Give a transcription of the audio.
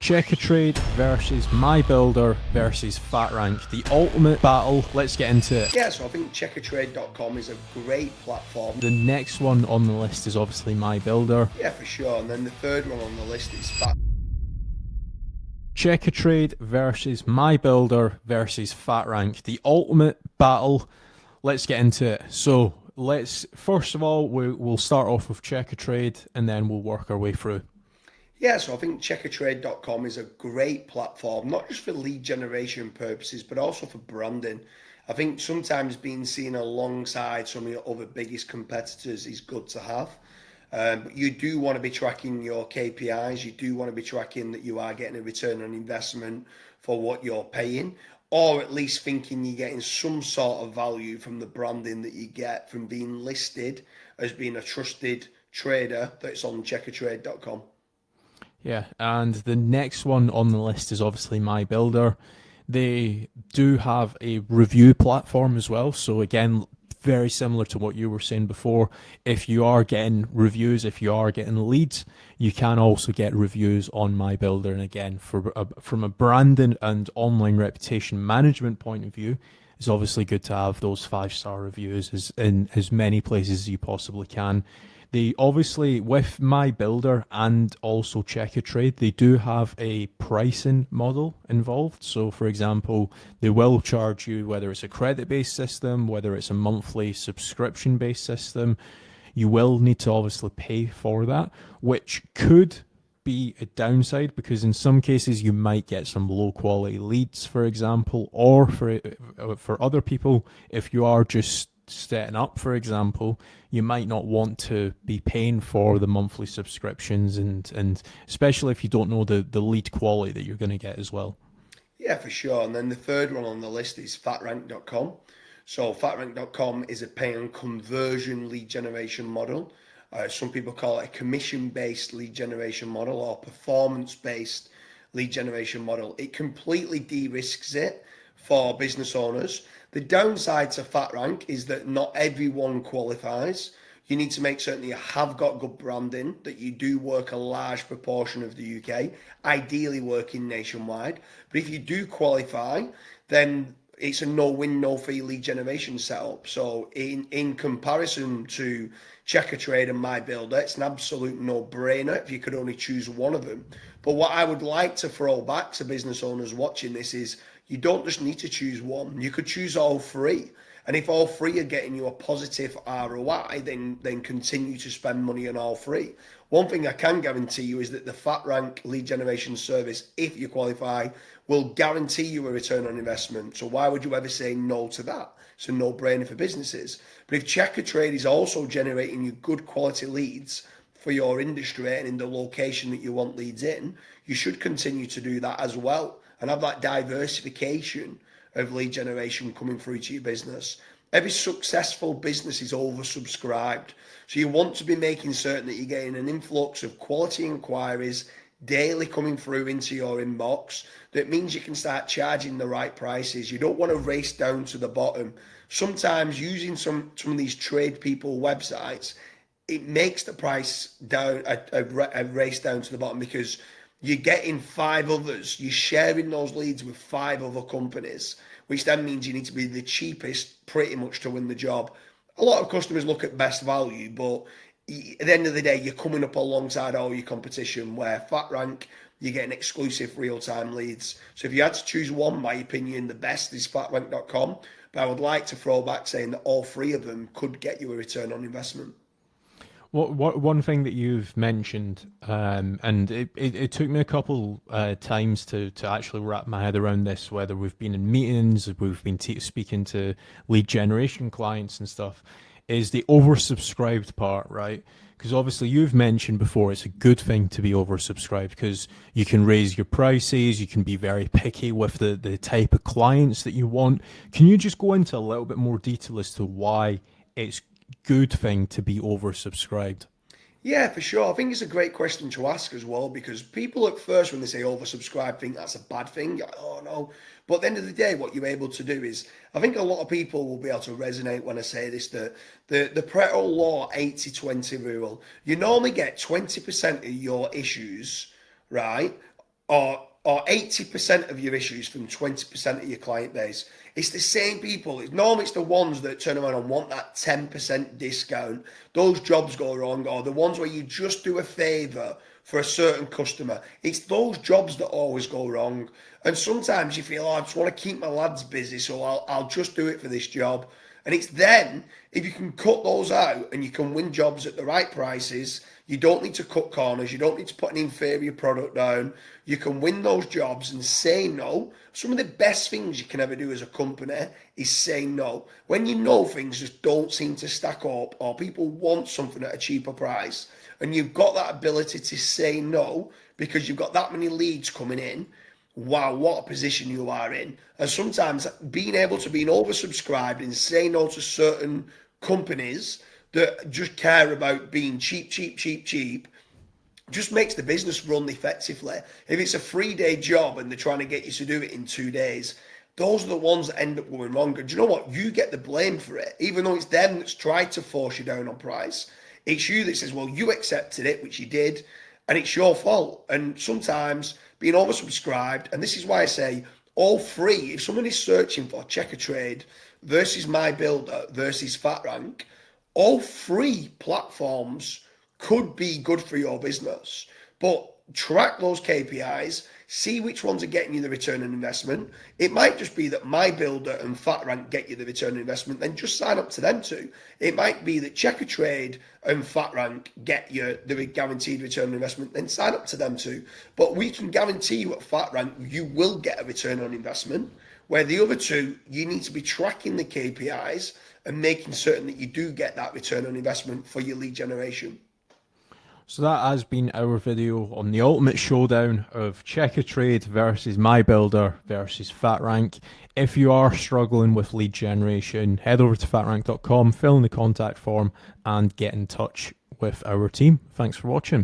Checkatrade versus MyBuilder versus FatRank, the ultimate battle. Let's get into it. Yeah, so I think Checkatrade.com is a great platform. The next one on the list is obviously MyBuilder. Yeah, for sure. And then the third one on the list is Checkatrade versus MyBuilder versus FatRank, the ultimate battle. Let's get into it. So let's first of all we'll start off with Checkatrade and then we'll work our way through. Yeah, so I think Checkatrade.com is a great platform, not just for lead generation purposes, but also for branding. I think sometimes being seen alongside some of your other biggest competitors is good to have. But you do want to be tracking your KPIs. You do want to be tracking that you are getting a return on investment for what you're paying, or at least thinking you're getting some sort of value from the branding that you get from being listed as being a trusted trader that's on Checkatrade.com. Yeah, and the next one on the list is obviously MyBuilder. They do have a review platform as well. So again, very similar to what you were saying before. If you are getting reviews, if you are getting leads, you can also get reviews on MyBuilder. And again, from a branding and online reputation management point of view, it's obviously good to have those 5-star reviews in as many places as you possibly can. They obviously, with MyBuilder and also Checkatrade, they do have a pricing model involved. So, for example, they will charge you whether it's a credit-based system, whether it's a monthly subscription-based system. You will need to obviously pay for that, which could be a downside because in some cases you might get some low quality leads, for example, or for other people, if you are just setting up, for example, you might not want to be paying for the monthly subscriptions and especially if you don't know the lead quality that you're going to get as well. Yeah, for sure. And then the third one on the list is FatRank.com. So FatRank.com is a pay and conversion lead generation model. Some people call it a commission-based lead generation model or performance-based lead generation model. It completely de-risks it for business owners. The downside to FatRank is that not everyone qualifies. You need to make certain that you have got good branding, that you do work a large proportion of the UK, ideally working nationwide. But if you do qualify, then it's a no-win, no-fee lead generation setup. So in comparison to Checkatrade and MyBuilder, it's an absolute no-brainer if you could only choose one of them. But what I would like to throw back to business owners watching this is you don't just need to choose one. You could choose all three. And if all three are getting you a positive ROI, then continue to spend money on all three. One thing I can guarantee you is that the FatRank lead generation service, if you qualify, will guarantee you a return on investment. So why would you ever say no to that? It's a no-brainer for businesses. But if Checkatrade is also generating you good quality leads for your industry and in the location that you want leads in, you should continue to do that as well and have that diversification of lead generation coming through to your business. Every successful business is oversubscribed. So you want to be making certain that you're getting an influx of quality inquiries daily coming through into your inbox. That means you can start charging the right prices. You don't want to race down to the bottom. Sometimes using some of these trade people websites, it makes the price down a race down to the bottom because you're getting 5 others, you're sharing those leads with 5 other companies, which then means you need to be the cheapest pretty much to win the job. A lot of customers look at best value, but at the end of the day, you're coming up alongside all your competition, where FatRank, you're getting exclusive real-time leads. So if you had to choose one, my opinion, the best is FatRank.com, but I would like to throw back saying that all 3 of them could get you a return on investment. One thing that you've mentioned, and it took me a couple times to actually wrap my head around this, whether we've been in meetings, we've been speaking to lead generation clients and stuff, is the oversubscribed part, right? Because obviously you've mentioned before it's a good thing to be oversubscribed because you can raise your prices, you can be very picky with the type of clients that you want. Can you just go into a little bit more detail as to why it's good thing to be oversubscribed? Yeah, for sure. I think it's a great question to ask as well because people at first, when they say oversubscribe, think that's a bad thing. You're like, oh no. But at the end of the day, what you're able to do is, I think a lot of people will be able to resonate when I say this, that the Pareto law 80-20 rule, you normally get 20% of your issues, right, or 80% of your issues from 20% of your client base. It's the same people. Normally it's the ones that turn around and want that 10% discount. Those jobs go wrong, or the ones where you just do a favor for a certain customer. It's those jobs that always go wrong. And sometimes you feel, oh, I just want to keep my lads busy, so I'll just do it for this job. And it's then, if you can cut those out and you can win jobs at the right prices, you don't need to cut corners, you don't need to put an inferior product down, you can win those jobs and say no. Some of the best things you can ever do as a company is say no. When you know things just don't seem to stack up, or people want something at a cheaper price, and you've got that ability to say no because you've got that many leads coming in, wow, what a position you are in. And sometimes being able to be oversubscribed and say no to certain companies that just care about being cheap, just makes the business run effectively. If it's a 3-day job and they're trying to get you to do it in 2 days, those are the ones that end up going wrong. And do you know what? You get the blame for it, even though it's them that's tried to force you down on price. It's you that says, well, you accepted it, which you did, and it's your fault. And sometimes being oversubscribed, and this is why I say all free, if someone is searching for Checkatrade versus MyBuilder versus FatRank, all free platforms could be good for your business. But track those KPIs, see which ones are getting you the return on investment. It might just be that MyBuilder and FatRank get you the return on investment, then just sign up to them too. It might be that Checkatrade and FatRank get you the guaranteed return on investment, then sign up to them too. But we can guarantee you at FatRank, you will get a return on investment, where the other two, you need to be tracking the KPIs and making certain that you do get that return on investment for your lead generation. So that has been our video on the ultimate showdown of Checkatrade versus MyBuilder versus FatRank. If you are struggling with lead generation, head over to fatrank.com, fill in the contact form, and get in touch with our team. Thanks for watching.